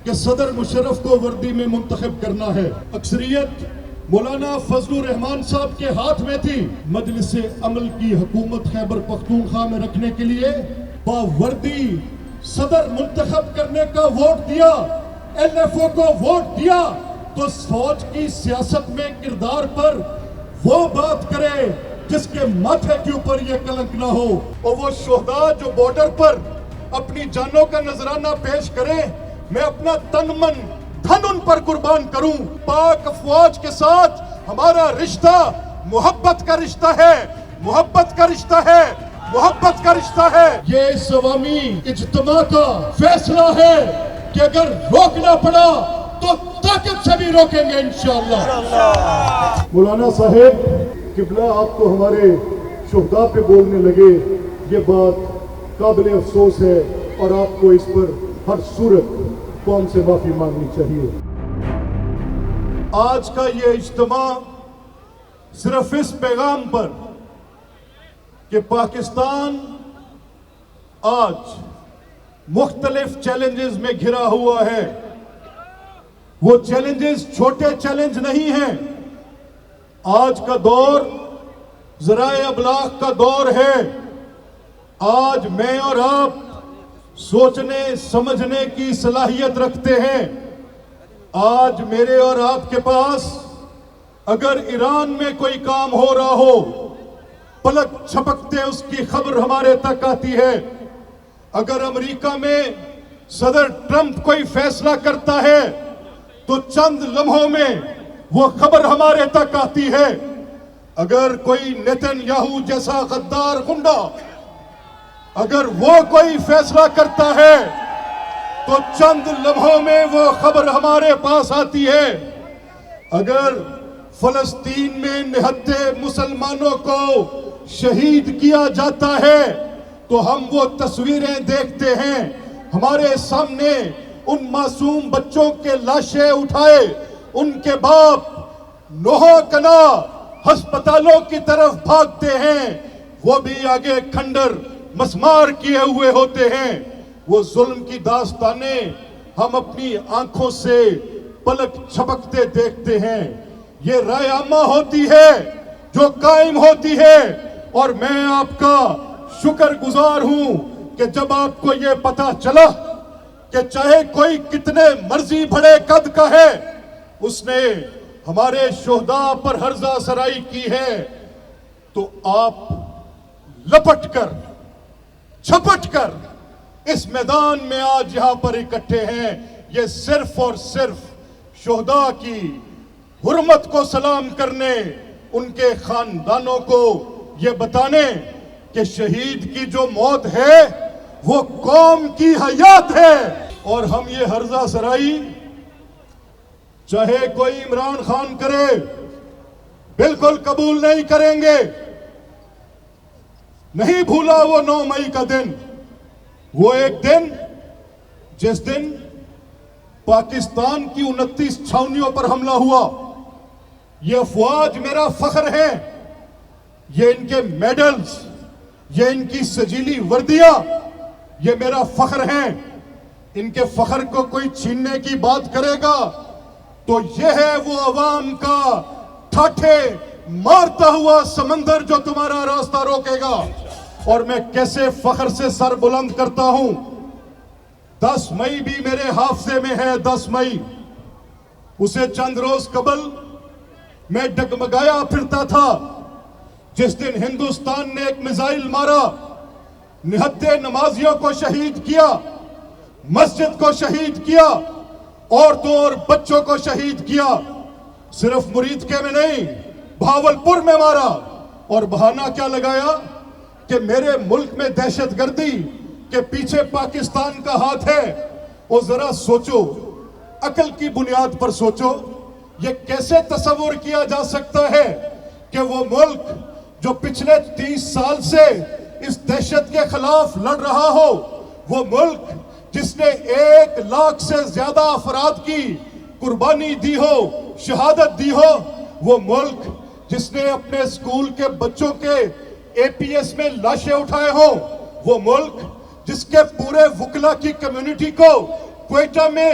کہ صدر مشرف کو وردی میں منتخب کرنا ہے۔ اکثریت مولانا فضل الرحمان صاحب کے ہاتھ میں تھی۔ مجلس عمل کی حکومت خیبر پختونخوا میں رکھنے کے لیے باوردی صدر منتخب کرنے کا ووٹ دیا، ایل ایف او کو ووٹ دیا، تو فوج کی سیاست میں کردار پر وہ بات کرے جس کے ماتھے کے اوپر یہ کلنک نہ ہو، اور وہ شہداء جو بارڈر پر اپنی جانوں کا نذرانہ پیش کریں، میں اپنا تن من دھن ان پر قربان کروں۔ پاک افواج کے ساتھ ہمارا رشتہ محبت کا رشتہ ہے، محبت کا رشتہ ہے، محبت کا رشتہ ہے۔ یہ اس عوامی اجتماع کا فیصلہ ہے کہ اگر روکنا پڑا تو طاقت سے بھی روکیں گے انشاءاللہ۔ مولانا صاحب قبلہ آپ تو ہمارے شہداء پہ بولنے لگے، یہ بات قابل افسوس ہے اور آپ کو اس پر ہر صورت قوم سے معافی مانگنی چاہیے۔ آج کا یہ اجتماع صرف اس پیغام پر کہ پاکستان آج مختلف چیلنجز میں گھرا ہوا ہے، وہ چیلنجز چھوٹے چیلنج نہیں ہیں۔ آج کا دور ذرائع ابلاغ کا دور ہے۔ آج میں اور آپ سوچنے سمجھنے کی صلاحیت رکھتے ہیں۔ آج میرے اور آپ کے پاس اگر ایران میں کوئی کام ہو رہا ہو، پلک چھپکتے اس کی خبر ہمارے تک آتی ہے۔ اگر امریکہ میں صدر ٹرمپ کوئی فیصلہ کرتا ہے تو چند لمحوں میں وہ خبر ہمارے تک آتی ہے۔ اگر کوئی نیتن یاہو جیسا غدار غنڈا اگر وہ کوئی فیصلہ کرتا ہے تو چند لمحوں میں وہ خبر ہمارے پاس آتی ہے۔ اگر فلسطین میں نہتے مسلمانوں کو شہید کیا جاتا ہے تو ہم وہ تصویریں دیکھتے ہیں، ہمارے سامنے ان معصوم بچوں کے لاشیں اٹھائے ان کے باپ نوحہ کنا ہسپتالوں کی طرف بھاگتے ہیں، وہ بھی آگے کھنڈر مسمار کیے ہوئے ہوتے ہیں۔ وہ ظلم کی داستانیں ہم اپنی آنکھوں سے پلک چھپکتے دیکھتے ہیں۔ یہ رائے عامہ ہوتی ہے جو قائم ہوتی ہے، اور میں آپ کا شکر گزار ہوں کہ جب آپ کو یہ پتا چلا کہ چاہے کوئی کتنے مرضی بڑے قد کا ہے، اس نے ہمارے شہداء پر ہرزہ سرائی کی ہے، تو آپ لپٹ کر چھپٹ کر اس میدان میں آج یہاں پر اکٹھے ہیں۔ یہ صرف اور صرف شہداء کی حرمت کو سلام کرنے، ان کے خاندانوں کو یہ بتانے کہ شہید کی جو موت ہے وہ قوم کی حیات ہے، اور ہم یہ ہرزہ سرائی چاہے کوئی عمران خان کرے بالکل قبول نہیں کریں گے۔ نہیں بھولا وہ 9 مئی کا دن، وہ ایک دن جس دن پاکستان کی 29 چھاؤنیوں پر حملہ ہوا۔ یہ افواج میرا فخر ہے، یہ ان کے میڈلز، یہ ان کی سجیلی وردیاں، یہ میرا فخر ہیں۔ ان کے فخر کو کوئی چھیننے کی بات کرے گا تو یہ ہے وہ عوام کا ٹھاٹھے مارتا ہوا سمندر جو تمہارا راستہ روکے گا۔ اور میں کیسے فخر سے سر بلند کرتا ہوں۔ 10 مئی بھی میرے حافظے میں ہے۔ 10 مئی اسے چند روز قبل میں ڈگمگایا پھرتا تھا، جس دن ہندوستان نے ایک میزائل مارا، نہتے نمازیوں کو شہید کیا، مسجد کو شہید کیا، عورتوں اور بچوں کو شہید کیا۔ صرف مریدکے میں نہیں، بھاولپور میں مارا، اور بہانہ کیا لگایا کہ میرے ملک میں دہشت گردی کے پیچھے پاکستان کا ہاتھ ہے۔ اور ذرا سوچو، عقل کی بنیاد پر سوچو، یہ کیسے تصور کیا جا سکتا ہے کہ وہ ملک جو پچھلے 30 سال سے اس دہشت کے خلاف لڑ رہا ہو، وہ ملک جس نے 1 لاکھ سے زیادہ افراد کی قربانی دی ہو، شہادت دی ہو، وہ ملک جس نے اپنے اسکول کے بچوں کے اے پی ایس میں لاشیں اٹھائے ہوں، وہ ملک جس کے پورے وکلا کی کمیونٹی کو کوئٹہ میں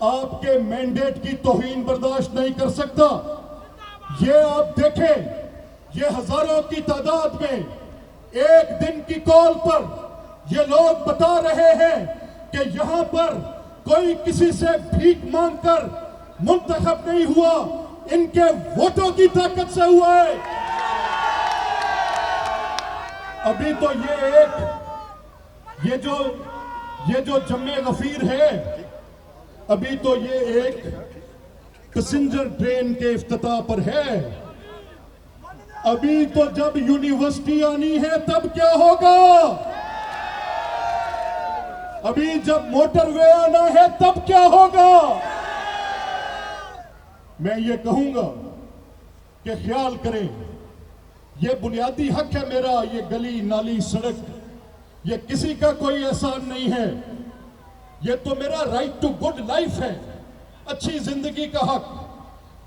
آپ کے مینڈیٹ کی توہین برداشت نہیں کر سکتا. یہ آپ دیکھیں, یہ ہزاروں کی تعداد میں ایک دن کی کال پر یہ لوگ بتا رہے ہیں کہ یہاں پر کوئی کسی سے بھیک مانگ کر منتخب نہیں ہوا, ان کے ووٹوں کی طاقت سے ہوا ہے. ابھی تو یہ جو جمع غفیر ہے, ابھی تو یہ ایک پیسنجر ٹرین کے افتتاح پر ہے. ابھی تو جب یونیورسٹی آنی ہے تب کیا ہوگا, ابھی جب موٹر وے آنا ہے تب کیا ہوگا. میں یہ کہوں گا کہ خیال کریں, یہ بنیادی حق ہے میرا, یہ گلی نالی سڑک یہ کسی کا کوئی احسان نہیں ہے, یہ تو میرا رائٹ ٹو گڈ لائف ہے, اچھی زندگی کا حق.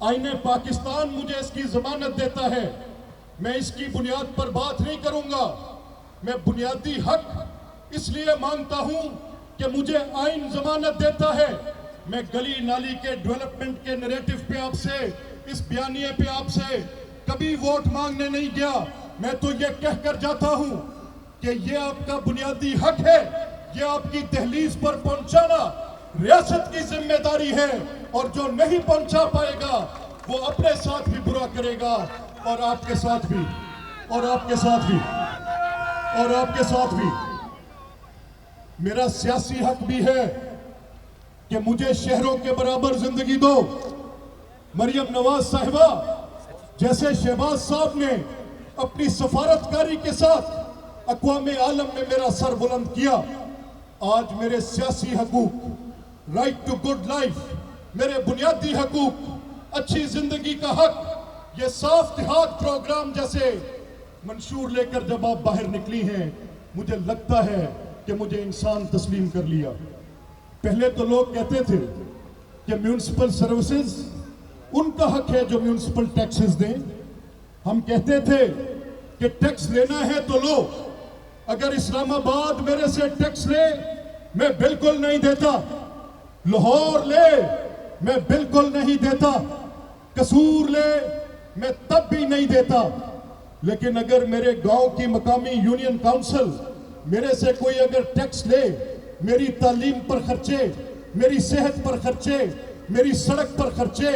آئین پاکستان مجھے اس کی ضمانت دیتا ہے, میں اس کی بنیاد پر بات نہیں کروں گا. میں بنیادی حق اس لیے مانگتا ہوں کہ مجھے آئین ضمانت دیتا ہے. میں گلی نالی کے ڈیولپمنٹ کے نیریٹو پہ آپ سے, اس بیانیے پہ آپ سے کبھی ووٹ مانگنے نہیں گیا. میں تو یہ کہہ کر جاتا ہوں کہ یہ آپ کا بنیادی حق ہے, یہ آپ کی دہلیز پر پہنچانا ریاست کی ذمہ داری ہے, اور جو نہیں پہنچا پائے گا وہ اپنے ساتھ بھی برا کرے گا, اور آپ کے ساتھ بھی, اور آپ کے ساتھ بھی, اور آپ کے ساتھ بھی. میرا سیاسی حق بھی ہے کہ مجھے شہروں کے برابر زندگی دو. مریم نواز صاحبہ جیسے شہباز صاحب نے اپنی سفارتکاری کے ساتھ اقوام عالم میں میرا سر بلند کیا, آج میرے سیاسی حقوق, رائٹ ٹو گڈ لائف, میرے بنیادی حقوق, اچھی زندگی کا حق, یہ صاف دیہات پروگرام جیسے منشور لے کر جب آپ باہر نکلی ہیں, مجھے لگتا ہے کہ مجھے انسان تسلیم کر لیا. پہلے تو لوگ کہتے تھے کہ میونسپل سروسز ان کا حق ہے جو میونسپل ٹیکسز دیں. ہم کہتے تھے کہ ٹیکس لینا ہے تو لو, اگر اسلام آباد میرے سے ٹیکس لے میں بالکل نہیں دیتا, لاہور لے میں بالکل نہیں دیتا, قصور لے میں تب بھی نہیں دیتا. لیکن اگر میرے گاؤں کی مقامی یونین کاؤنسل میرے سے کوئی اگر ٹیکس لے, میری تعلیم پر خرچے, میری صحت پر خرچے, میری سڑک پر خرچے,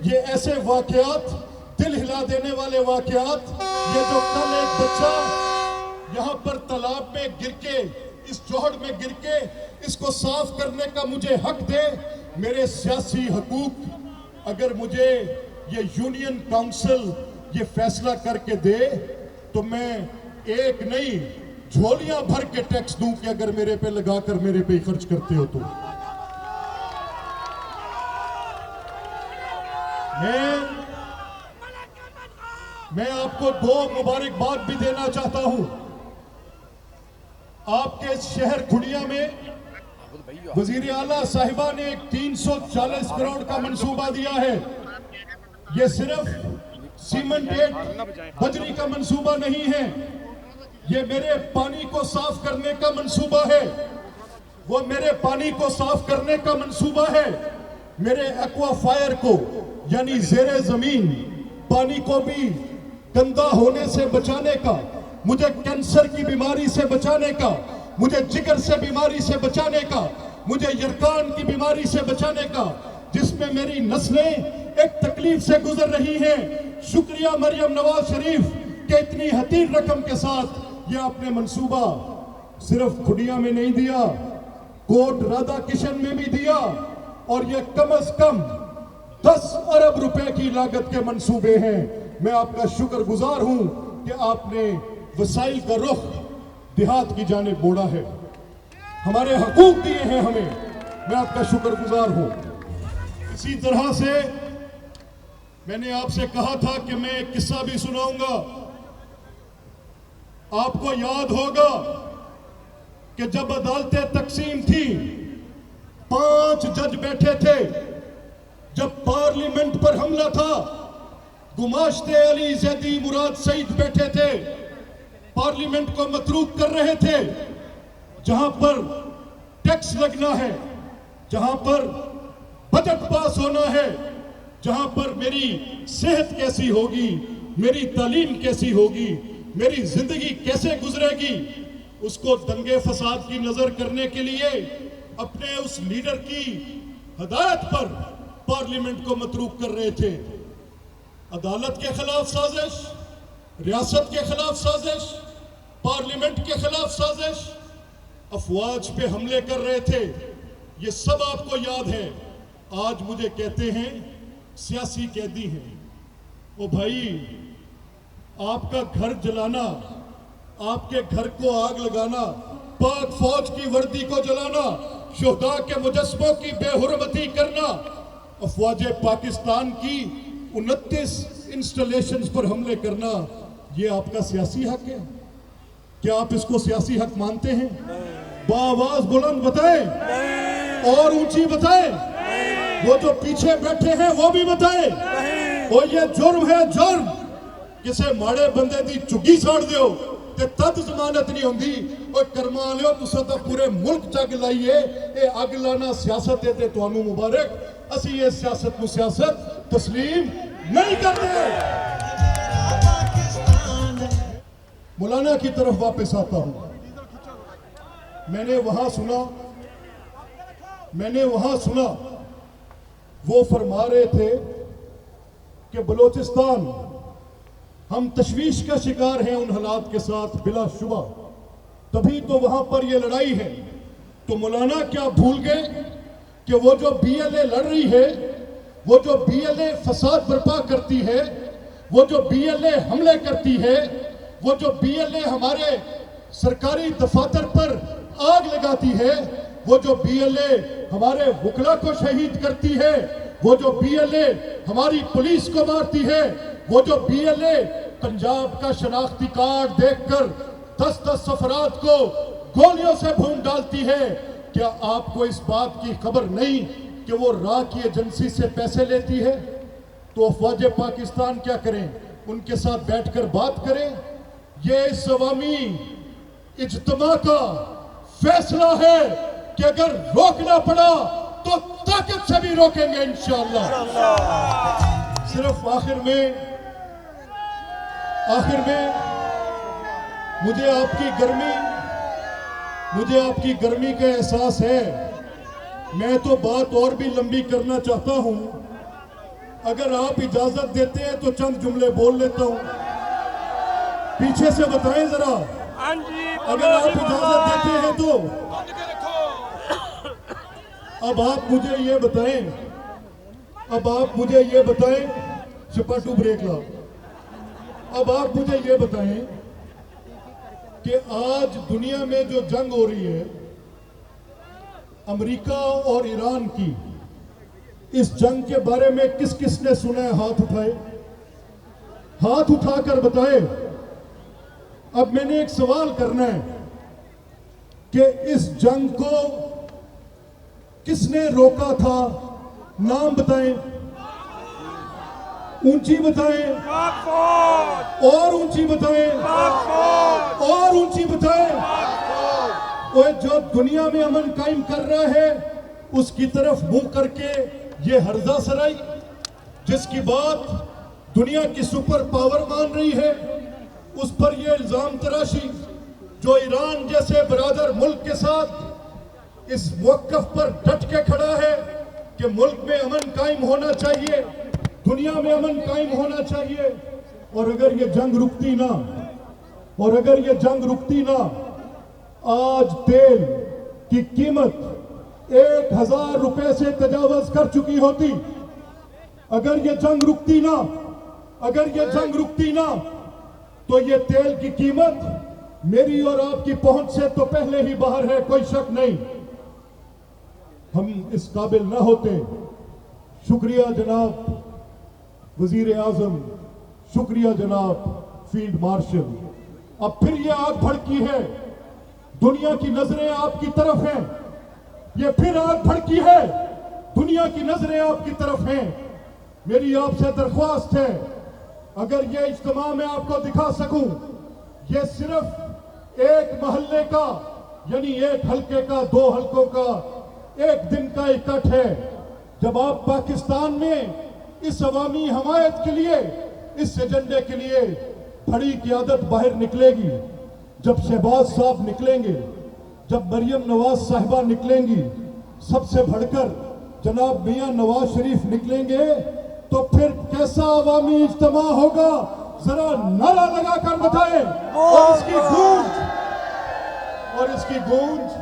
یہ ایسے واقعات, دل ہلا دینے والے واقعات, یہ جو کل ایک بچہ یہاں پر تالاب میں گر کے, اس جوہڑ میں گر کے اس کو صاف کرنے کا مجھے حق دے, میرے سیاسی حقوق اگر مجھے یہ یونین کاؤنسل یہ فیصلہ کر کے دے تو میں ایک نہیں جھولیاں بھر کے ٹیکس دوں کہ اگر میرے پہ لگا کر میرے پہ ہی خرچ کرتے ہو تو. میں آپ کو دو مبارکباد بھی دینا چاہتا ہوں. آپ کے شہر کھڑیا میں وزیر اعلیٰ صاحبہ نے ایک 340 کروڑ کا منصوبہ دیا ہے. یہ صرف سیمنٹ بجری کا منصوبہ نہیں ہے, یہ میرے پانی کو صاف کرنے کا منصوبہ ہے, وہ میرے پانی کو صاف کرنے کا منصوبہ ہے, میرے ایکوا فائر کو یعنی زیر زمین پانی کو بھی گندا ہونے سے بچانے کا, مجھے کینسر کی بیماری سے بچانے کا, مجھے جگر سے بیماری سے بچانے کا, مجھے یرکان کی بیماری سے بچانے کا, جس میں میری نسلیں ایک تکلیف سے گزر رہی ہیں. شکریہ مریم نواز شریف کہ اتنی حقیر رقم کے ساتھ یہ آپ نے منصوبہ صرف کھڑیا میں نہیں دیا, کوٹ رادھا کشن میں بھی دیا, اور یہ کم از کم 10 ارب روپے کی لاگت کے منصوبے ہیں. میں آپ کا شکر گزار ہوں کہ آپ نے وسائل کا رخ دیہات کی جانب موڑا ہے, ہمارے حقوق دیے ہیں ہمیں, میں آپ کا شکر گزار ہوں. اسی طرح سے میں نے آپ سے کہا تھا کہ میں ایک قصہ بھی سناؤں گا. آپ کو یاد ہوگا کہ جب عدالتیں تقسیم تھی 5 جج بیٹھے تھے, جب پارلیمنٹ پر حملہ تھا گماشتے علی زیدی مراد سعید بیٹھے تھے, پارلیمنٹ کو متروک کر رہے تھے. جہاں پر ٹیکس لگنا ہے, جہاں پر بجٹ پاس ہونا ہے جہاں پر میری صحت کیسی ہوگی, میری تعلیم کیسی ہوگی, میری زندگی کیسے گزرے گی, اس کو دنگے فساد کی نظر کرنے کے لیے اپنے اس لیڈر کی ہدایت پر پارلیمنٹ کو متروک کر رہے تھے. عدالت کے خلاف سازش, ریاست کے خلاف سازش, پارلیمنٹ کے خلاف سازش, افواج پہ حملے کر رہے تھے. یہ سب آپ کو یاد ہے. آج مجھے کہتے ہیں سیاسی قیدی ہیں. او بھائی, آپ کا گھر جلانا, آپ کے گھر کو آگ لگانا, پاک فوج کی وردی کو جلانا, شہداء کے مجسموں کی بے حرمتی کرنا, افواج پاکستان کی 29 انسٹالیشنز پر حملے کرنا, یہ آپ کا سیاسی حق ہے؟ کیا آپ اس کو سیاسی حق مانتے ہیں؟ بآواز بلند بتائیں, اور اونچی بتائیں. وہ جو پیچھے بیٹھے ہیں وہ بھی بتائیں. اور یہ جرم ہے, جرم. کسے ماڑے بندے دی چگی ساڑ دیو تے تد ضمانت نہیں ہوندی. اور کرما لیو تساں تا پورے ملک جگ لائیے. اے اگ لانا سیاست ہے تے تانوں مبارک. اسی یہ سیاست کو سیاست تسلیم نہیں کرتے. مولانا کی طرف واپس آتا ہوں. میں نے وہاں سنا وہ فرما رہے تھے کہ بلوچستان, ہم تشویش کا شکار ہیں ان حالات کے ساتھ بلا شبہ, تبھی تو وہاں پر یہ لڑائی ہے. تو مولانا کیا بھول گئے کہ وہ جو بی ایل اے لڑ رہی ہے, وہ جو بی ایل اے فساد برپا کرتی ہے, وہ جو بی ایل اے حملے کرتی ہے, وہ جو بی ایل اے ہمارے سرکاری دفاتر پر آگ لگاتی ہے, وہ جو بی ایل اے ہمارے وکلا کو شہید کرتی ہے, وہ جو بی ایل اے ہماری پولیس کو مارتی ہے, وہ جو بی ایل اے پنجاب کا شناختی کارڈ دیکھ کر 10 افراد کو گولیوں سے بھون ڈالتی ہے, کیا آپ کو اس بات کی خبر نہیں کہ وہ راہ کی ایجنسی سے پیسے لیتی ہے؟ تو افواج پاکستان کیا کریں؟ ان کے ساتھ بیٹھ کر بات کریں. یہ اس عوامی اجتماع کا فیصلہ ہے کہ اگر روکنا پڑا تو طاقت سے بھی روکیں گے انشاءاللہ. صرف آخر میں مجھے آپ کی گرمی کا احساس ہے. میں تو بات اور بھی لمبی کرنا چاہتا ہوں. اگر آپ اجازت دیتے ہیں تو چند جملے بول لیتا ہوں. پیچھے سے بتائیں ذرا, اگر آپ اجازت دیتے ہیں تو. اب آپ مجھے یہ بتائیں, چپاٹو بریک لا. اب آپ مجھے یہ بتائیں کہ آج دنیا میں جو جنگ ہو رہی ہے امریکہ اور ایران کی, اس جنگ کے بارے میں کس کس نے سنا ہے؟ ہاتھ اٹھائے, ہاتھ اٹھا کر بتائے. اب میں نے ایک سوال کرنا ہے کہ اس جنگ کو کس نے روکا تھا؟ نام بتائیں, اونچی بتائیں, اور اونچی بتائیں, اور اونچی بتائیں. اور جو دنیا میں امن قائم کر رہا ہے اس کی طرف منہ کر کے یہ ہرزہ سرائی, جس کی بات دنیا کی سپر پاور مان رہی ہے, اس پر یہ الزام تراشی, جو ایران جیسے برادر ملک کے ساتھ اس موقف پر ڈٹ کے کھڑا ہے کہ ملک میں امن قائم ہونا چاہیے, دنیا میں امن قائم ہونا چاہیے. اور اگر یہ جنگ رکتی نہ, آج تیل کی قیمت 1000 روپے سے تجاوز کر چکی ہوتی. اگر یہ جنگ رکتی نہ تو یہ تیل کی قیمت میری اور آپ کی پہنچ سے تو پہلے ہی باہر ہے, کوئی شک نہیں. ہم اس قابل نہ ہوتے. شکریہ جناب وزیر اعظم, شکریہ جناب فیلڈ مارشل. اب پھر یہ آگ بھڑکی ہے, دنیا کی نظریں آپ کی طرف ہیں. یہ پھر آگ بھڑکی ہے, دنیا کی نظریں آپ کی طرف ہیں. میری آپ سے درخواست ہے, اگر یہ اجتماع میں آپ کو دکھا سکوں, یہ صرف ایک محلے کا, یعنی ایک حلقے کا, 2 حلقوں کا ایک دن کا اکٹھ ہے. جب آپ پاکستان میں اس عوامی حمایت کے لیے، اس ایجنڈے کے لیے بڑی قیادت باہر نکلے گی، جب شہباز صاحب نکلیں گے، جب مریم نواز صاحبہ نکلیں گی، سب سے بڑھ کر جناب میاں نواز شریف نکلیں گے، تو پھر کیسا عوامی اجتماع ہوگا؟ ذرا نعرہ لگا کر بتائیں، اور اس کی گونج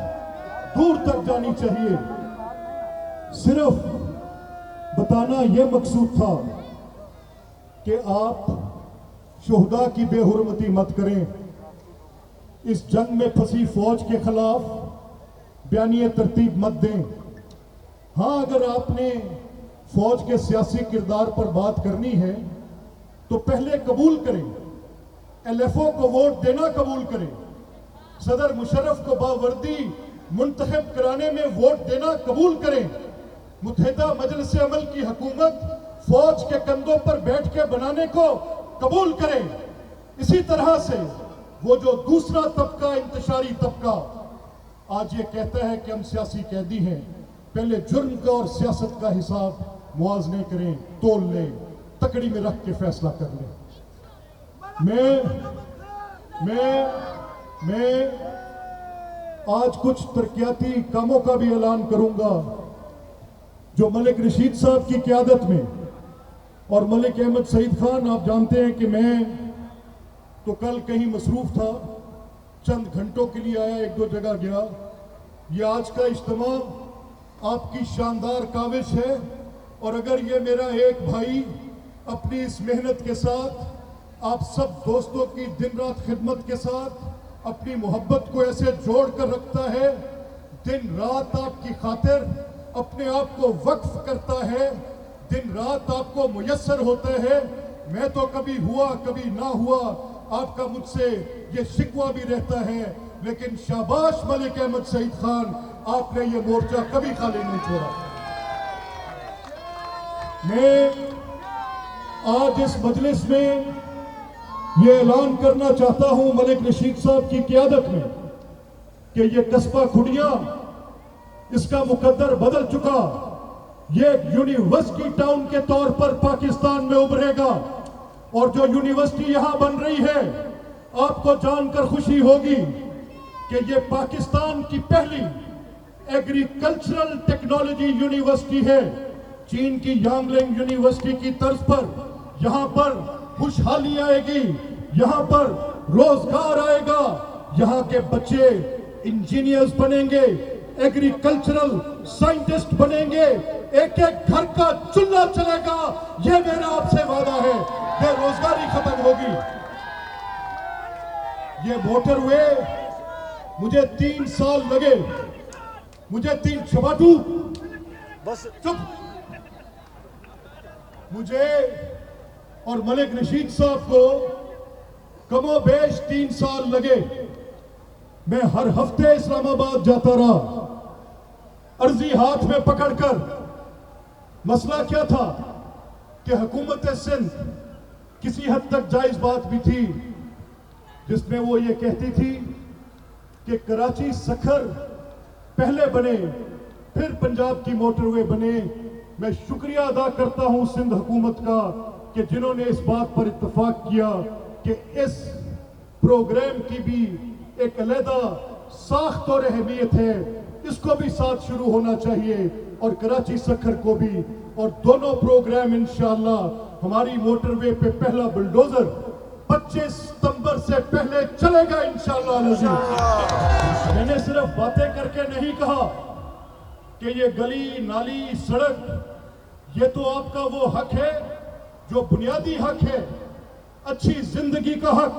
دور تک جانی چاہیے۔ صرف بتانا یہ مقصود تھا کہ آپ شہداء کی بے حرمتی مت کریں، اس جنگ میں پھنسی فوج کے خلاف بیانیہ ترتیب مت دیں۔ ہاں، اگر آپ نے فوج کے سیاسی کردار پر بات کرنی ہے تو پہلے قبول کریں، ایل ایف او کو ووٹ دینا قبول کریں، صدر مشرف کو باوردی منتخب کرانے میں ووٹ دینا قبول کریں، متحدہ مجلس عمل کی حکومت فوج کے کندھوں پر بیٹھ کے بنانے کو قبول کریں۔ اسی طرح سے وہ جو دوسرا طبقہ، انتشاری طبقہ آج یہ کہتا ہے کہ ہم سیاسی قیدی ہیں، پہلے جرم کا اور سیاست کا حساب موازنے کریں، تول لیں، تکڑی میں رکھ کے فیصلہ کر لیں۔ میں آج کچھ ترقیاتی کاموں کا بھی اعلان کروں گا جو ملک رشید صاحب کی قیادت میں، اور ملک احمد سعید خان، آپ جانتے ہیں کہ میں تو کل کہیں مصروف تھا، چند گھنٹوں کے لیے آیا، ایک دو جگہ گیا۔ یہ آج کا اجتماع آپ کی شاندار کاوش ہے، اور اگر یہ میرا ایک بھائی اپنی اس محنت کے ساتھ، آپ سب دوستوں کی دن رات خدمت کے ساتھ اپنی محبت کو ایسے جوڑ کر رکھتا ہے، دن رات آپ کی خاطر اپنے آپ کو وقف کرتا ہے، دن رات آپ کو میسر ہوتا ہے، میں تو کبھی ہوا کبھی نہ ہوا، آپ کا مجھ سے یہ شکوہ بھی رہتا ہے، لیکن شاباش ملک احمد سعید خان، آپ نے یہ مورچہ کبھی خالی نہیں چھوڑا۔ میں آج اس مجلس میں یہ اعلان کرنا چاہتا ہوں ملک رشید صاحب کی قیادت میں کہ یہ قصبہ کھڑیاں، اس کا مقدر بدل چکا، یہ ایک یونیورسٹی ٹاؤن کے طور پر پاکستان میں ابھرے گا، اور جو یونیورسٹی یہاں بن رہی ہے، آپ کو جان کر خوشی ہوگی کہ یہ پاکستان کی پہلی ایگریکلچرل ٹیکنالوجی یونیورسٹی ہے، چین کی یانگلنگ یونیورسٹی کی طرز پر۔ یہاں پر خوشحالی آئے گی، یہاں پر روزگار آئے گا، یہاں کے بچے انجینئرز بنیں گے، ایگریکلچرل سائنٹسٹ بنیں گے، ایک ایک گھر کا چولہا چلے گا، یہ میرا آپ سے وعدہ ہے، بے روزگاری ختم ہوگی۔ یہ موٹر وے مجھے 3 سال لگے، مجھے چھباٹو بس چپ، مجھے اور ملک رشید صاحب کو کم و بیش 3 سال لگے۔ میں ہر ہفتے اسلام آباد جاتا رہا، عرضی ہاتھ میں پکڑ کر۔ مسئلہ کیا تھا کہ حکومت سندھ کسی حد تک جائز بات بھی تھی، جس میں وہ یہ کہتی تھی کہ کراچی سکھر پہلے بنے، پھر پنجاب کی موٹر وے بنے۔ میں شکریہ ادا کرتا ہوں سندھ حکومت کا کہ جنہوں نے اس بات پر اتفاق کیا کہ اس پروگرام کی بھی ایک علیحدہ ساخت اور اہمیت ہے، اس کو بھی ساتھ شروع ہونا چاہیے، اور کراچی سکھر کو بھی، اور دونوں پروگرام انشاءاللہ ہماری موٹر وے پہ پہلا بلڈوزر 25 ستمبر سے پہلے چلے گا انشاءاللہ العزیز۔ میں نے صرف باتیں کر کے نہیں کہا کہ یہ گلی نالی سڑک، یہ تو آپ کا وہ حق ہے جو بنیادی حق ہے، اچھی زندگی کا حق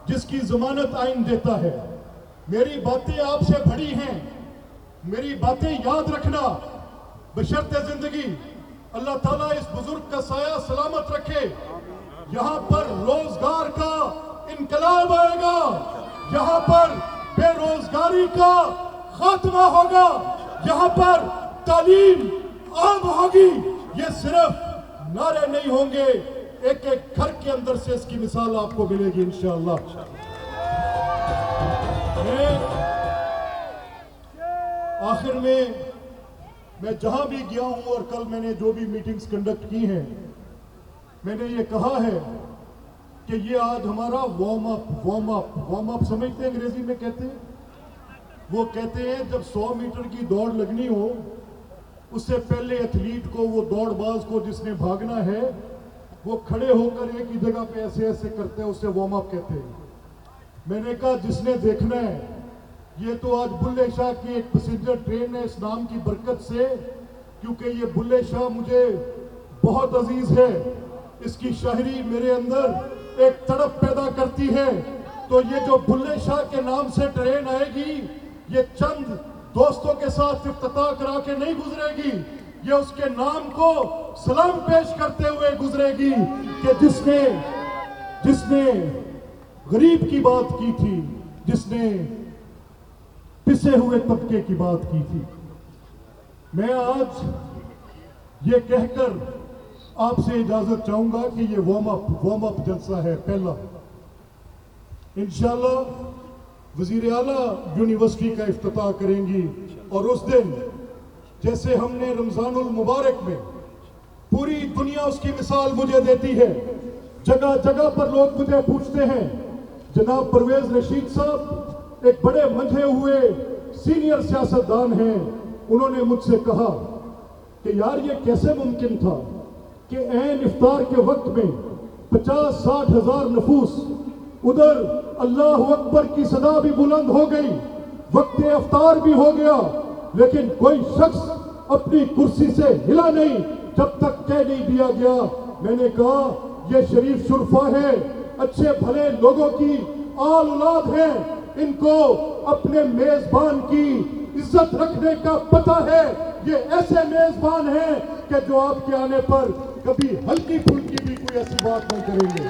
جس کی ضمانت آئین دیتا ہے۔ میری باتیں آپ سے بڑی ہیں، میری باتیں یاد رکھنا بشرط زندگی۔ اللہ تعالیٰ اس بزرگ کا سایہ سلامت رکھے۔ یہاں پر روزگار کا انقلاب آئے گا، یہاں پر بے روزگاری کا خاتمہ ہوگا، یہاں پر تعلیم عام ہوگی۔ یہ صرف نعرے نہیں ہوں گے، ایک ایک گھر کے اندر سے اس کی مثال آپ کو ملے گی انشاءاللہ۔ آخر میں میں جہاں بھی گیا ہوں اور کل میں نے جو بھی میٹنگز کنڈکٹ کی ہیں میں نے یہ کہا ہے کہ یہ آج ہمارا وارم اپ سمجھتے ہیں انگریزی میں کہتے ہیں، وہ کہتے ہیں جب 100 میٹر کی دوڑ لگنی ہو اس سے پہلے ایتھلیٹ کو، وہ دوڑ باز کو جس نے بھاگنا ہے، وہ کھڑے ہو کر ایک ہی جگہ پہ ایسے ایسے کرتے ہیں، اسے وارم اپ کہتے ہیں۔ میں نے کہا جس نے دیکھنا ہے، یہ تو آج بلے شاہ کی ایک پیسنجر ٹرین ہے اس نام کی برکت سے، کیونکہ یہ بلے شاہ مجھے بہت عزیز ہے، اس کی شاعری میرے اندر ایک تڑپ پیدا کرتی ہے۔ تو یہ جو بلے شاہ کے نام سے ٹرین آئے گی، یہ چند دوستوں کے ساتھ افتتاح کرا کے نہیں گزرے گی، یہ اس کے نام کو سلام پیش کرتے ہوئے گزرے گی کہ جس نے غریب کی بات کی تھی، جس نے پسے ہوئے طبقے کی بات کی تھی۔ میں آج یہ کہہ کر آپ سے اجازت چاہوں گا کہ یہ وارم اپ جلسہ ہے پہلا۔ انشاءاللہ وزیر اعلیٰ یونیورسٹی کا افتتاح کریں گی، اور اس دن جیسے ہم نے رمضان المبارک میں، پوری دنیا اس کی مثال مجھے دیتی ہے، جگہ جگہ پر لوگ مجھے پوچھتے ہیں، جناب پرویز رشید صاحب ایک بڑے منجھے ہوئے سینئر سیاستدان ہیں، انہوں نے مجھ سے کہا کہ یار یہ کیسے ممکن تھا کہ عین افطار کے وقت میں 50-60 ہزار نفوس، ادھر اللہ اکبر کی صدا بھی بلند ہو گئی، وقت افطار بھی ہو گیا، لیکن کوئی شخص اپنی کرسی سے ہلا نہیں جب تک کہہ نہیں دیا گیا۔ میں نے کہا یہ شریف شرفا ہے، اچھے بھلے لوگوں کی آل اولاد ہیں، ان کو اپنے میزبان کی عزت رکھنے کا پتہ ہے۔ یہ ایسے میزبان ہیں کہ جو آپ کے آنے پر کبھی ہلکی پھلکی بھی کوئی ایسی بات نہیں کریں گے۔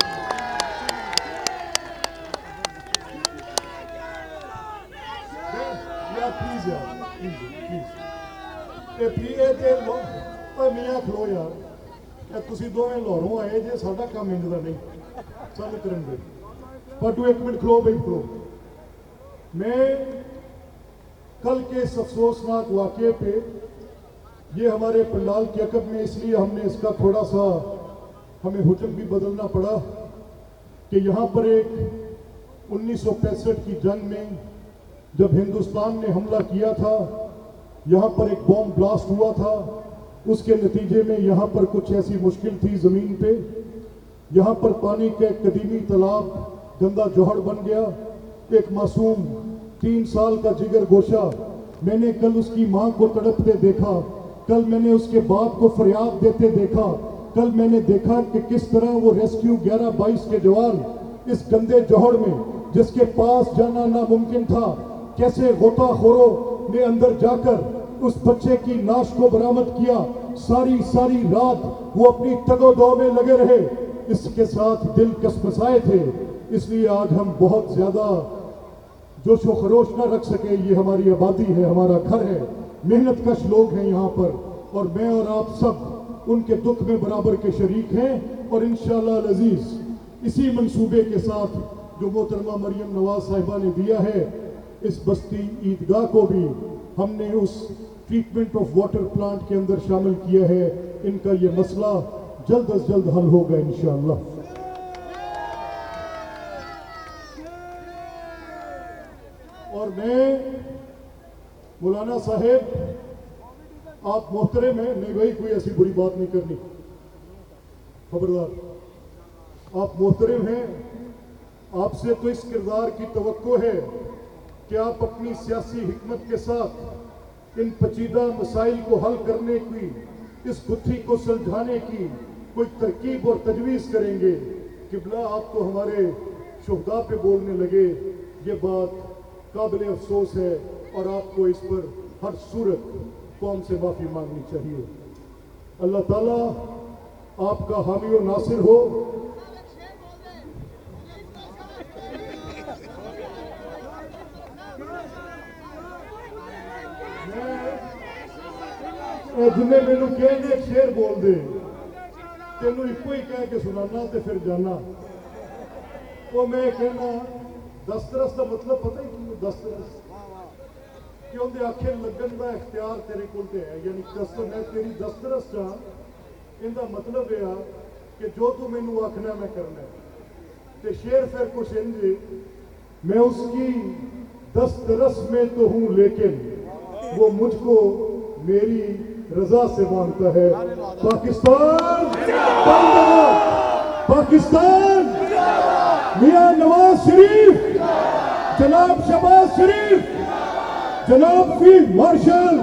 پلیز یار، میاں کھلو یار، تسی دونوں لاہوروں آئے جے، ساڈا کام انج دا نہیں، چل کرن دے، پٹو ایک منٹ کھلو بھائی کھلو۔ میں کل کے اس افسوسناک واقعے پہ، یہ ہمارے پنڈال کے عقب میں، اس لیے ہم نے اس کا تھوڑا سا ہمیں حکم بھی بدلنا پڑا کہ یہاں پر ایک 1965 کی جنگ میں جب ہندوستان نے حملہ کیا تھا، یہاں پر ایک بم بلاسٹ ہوا تھا، اس کے نتیجے میں یہاں پر کچھ ایسی مشکل تھی زمین پہ، یہاں پر پانی کا ایک قدیمی تالاب گندا جوہر بن گیا، ایک معصوم 3 سال کا جگر گوشہ، میں نے کل اس کی ماں کو تڑپتے دیکھا، کل میں نے اس کے باپ کو فریاد دیتے دیکھا، کل میں نے دیکھا کہ کس طرح وہ ریسکیو 11-22 کے جوان اس گندے جوہر میں جس کے پاس جانا ناممکن تھا، کیسے غوطہ خوروں نے اندر جا کر اس بچے کی ناش کو برآمد کیا، ساری رات وہ اپنی تگ و دو میں لگے رہے، اس کے ساتھ دل کسمسائے تھے۔ اس لیے آج ہم بہت زیادہ جوش و خروش نہ رکھ سکے، یہ ہماری آبادی ہے، ہمارا گھر ہے، محنت کش لوگ ہیں یہاں پر، اور میں اور آپ سب ان کے دکھ میں برابر کے شریک ہیں، اور انشاءاللہ العزیز اسی منصوبے کے ساتھ جو محترمہ مریم نواز صاحبہ نے دیا ہے، اس بستی عیدگاہ کو بھی ہم نے اس ٹریٹمنٹ آف واٹر پلانٹ کے اندر شامل کیا ہے، ان کا یہ مسئلہ جلد از جلد حل ہوگا انشاءاللہ۔ اور میں مولانا صاحب آپ محترم ہیں، نہیں بھائی کوئی ایسی بری بات نہیں کرنی، خبردار، آپ محترم ہیں، آپ سے تو اس کردار کی توقع ہے کہ آپ اپنی سیاسی حکمت کے ساتھ ان پیچیدہ مسائل کو حل کرنے کی، اس گتھی کو سلجھانے کی کوئی ترکیب اور تجویز کریں گے۔ قبلہ آپ تو ہمارے شہداء پہ بولنے لگے، یہ بات قابل افسوس ہے، اور آپ کو اس پر ہر صورت قوم سے معافی مانگنی چاہیے۔ اللہ تعالیٰ آپ کا حامی و ناصر ہو۔ جنہیں مینوں کہنے ایک شعر بول دے، تینوں ایک ہی کہہ کے سنانا تے پھر جانا، وہ میں کہنا دسترس کا مطلب پتہ ہی کیوں؟ دسترس کہ اندے آکھے لگن دا اختیار تیرے کول تے ہے، یعنی قسم ہے تیری دسترس چاہ، ان دا مطلب ہے کہ جو تو مینوں آکھنا میں کرنا ہے. تے شعر پھر کچھ انجے، میں اس کی دسترس میں تو ہوں لیکن وہ مجھ کو میری رضا سے مانتا ہے. پاکستان پاکستان، میاں نواز شریف، جناب شہباز شریف، جناب فیلڈ مارشل